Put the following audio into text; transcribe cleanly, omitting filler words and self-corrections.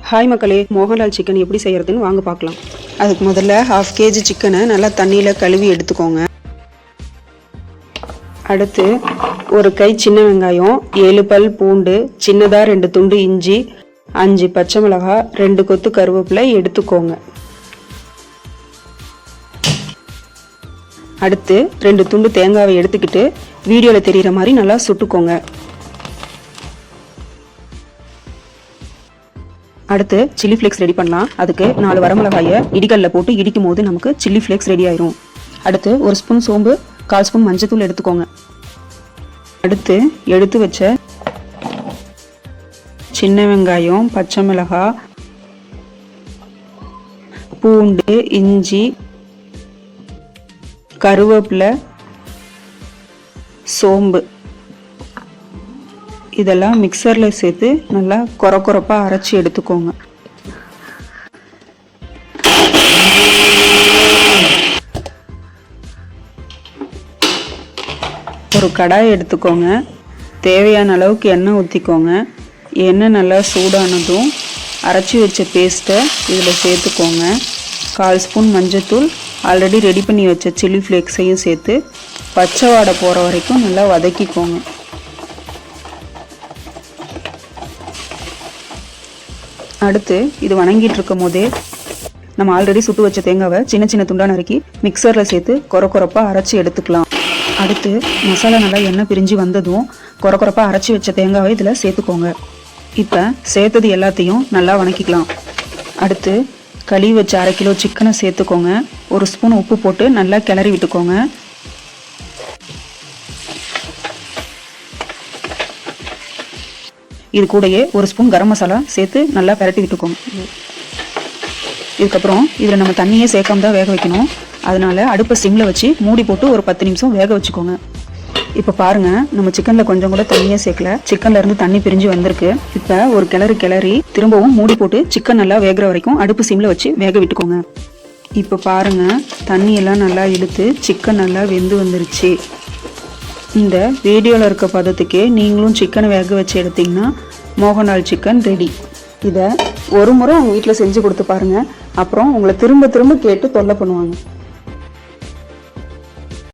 Hi மக்களே, Mohanlal chicken எப்படி செய்யறதுன்னு வாங்க பார்க்கலாம். அதுக்கு முதல்ல 1/2 kg சிக்கனை நல்லா தண்ணியில் கழுவி எடுத்துக்கோங்க. அடுத்து ஒரு கை சின்ன வெங்காயம், 7 பல் பூண்டு, சின்னதாக 2 துண்டு இஞ்சி, 5 பச்சை மிளகாய், 2 கொத்து கருவேப்பிலை எடுத்துக்கோங்க. அடுத்து 2 துண்டு தேங்காவை எடுத்துக்கிட்டு வீடியோவில் தெரிகிற மாதிரி நல்லா சுட்டுக்கோங்க. அடுத்து சில்லி ஃப்ளேக்ஸ் ரெடி பண்ணலாம். அதுக்கு 4 வரமிளகாயை இடிக்கல்ல போட்டு இடிக்கும் போது நமக்கு சில்லி ஃப்ளேக்ஸ் ரெடி ஆயிரும். அடுத்து 1 ஸ்பூன் சோம்பு, 1/4 ஸ்பூன் மஞ்சத்தூள் எடுத்துக்கோங்க. அடுத்து எடுத்து வச்ச சின்ன வெங்காயம், பச்சை மிளகாய், பூண்டு, இஞ்சி, கருவேப்பிலை, சோம்பு இதெல்லாம் மிக்சரில் சேர்த்து நல்லா கொரப்பாக அரைச்சி எடுத்துக்கோங்க. ஒரு கடாய் எடுத்துக்கோங்க. தேவையான அளவுக்கு எண்ணெய் ஊற்றிக்கோங்க. எண்ணெய் நல்லா சூடானதும் அரைச்சி வச்ச பேஸ்ட்டை இதில் சேர்த்துக்கோங்க. 1/4 ஸ்பூன் மஞ்சத்தூள், ஆல்ரெடி ரெடி பண்ணி வச்ச சில்லி ஃப்ளேக்ஸையும் சேர்த்து பச்சை வாடை போகிற வரைக்கும் நல்லா வதக்கிக்கோங்க. அடுத்து இது வணங்கிட்டு இருக்கும் போதே நம்ம ஆல்ரெடி சுட்டு வச்ச தேங்காவை சின்ன சின்ன துண்டா நறுக்கி மிக்சரில் சேர்த்து கொரப்பாக அரைச்சி எடுத்துக்கலாம். அடுத்து மசாலா நல்லா எண்ணெய் பிரிஞ்சு வந்ததும் கொரப்பாக அரைச்சி வச்ச தேங்காவை இதில் சேர்த்துக்கோங்க. இப்போ சேர்த்தது எல்லாத்தையும் நல்லா வணக்கிக்கலாம். அடுத்து கழுவி வச்ச 1/2 கிலோ சிக்கனை சேர்த்துக்கோங்க. 1 ஸ்பூன் உப்பு போட்டு நல்லா கிளறி விட்டுக்கோங்க. இது கூடயே 1 ஸ்பூன் கரம் மசாலா சேர்த்து நல்லா பரட்டி விட்டுக்கோங்க. இதுக்கப்புறம் இதில் நம்ம தண்ணியே சேர்க்காம தான் வேக வைக்கணும். அதனால அடுப்பை சிம்மில் வச்சு மூடி போட்டு ஒரு 10 நிமிஷம் வேக வச்சுக்கோங்க. இப்போ பாருங்க, நம்ம சிக்கனில் கொஞ்சம் கூட தண்ணியே சேர்க்கல. சிக்கன்ல இருந்து தண்ணி பிரிஞ்சு வந்திருக்கு. இப்போ ஒரு கிளறி திரும்பவும் மூடி போட்டு சிக்கன் நல்லா வேகிற வரைக்கும் அடுப்பு சிம்மில் வச்சு வேக விட்டுக்கோங்க. இப்போ பாருங்க, தண்ணியெல்லாம் நல்லா இழுத்து சிக்கன் நல்லா வெந்து வந்துருச்சு. இந்த வீடியோவில் இருக்க பதத்துக்கே நீங்களும் சிக்கனை வேக வச்சு எடுத்தீங்கன்னா மோகன்லால் சிக்கன் ரெடி. இதை ஒரு முறை உங்கள் வீட்டில் செஞ்சு கொடுத்து பாருங்கள். அப்புறம் உங்களை திரும்ப திரும்ப கேட்டு தொல்லை பண்ணுவாங்க.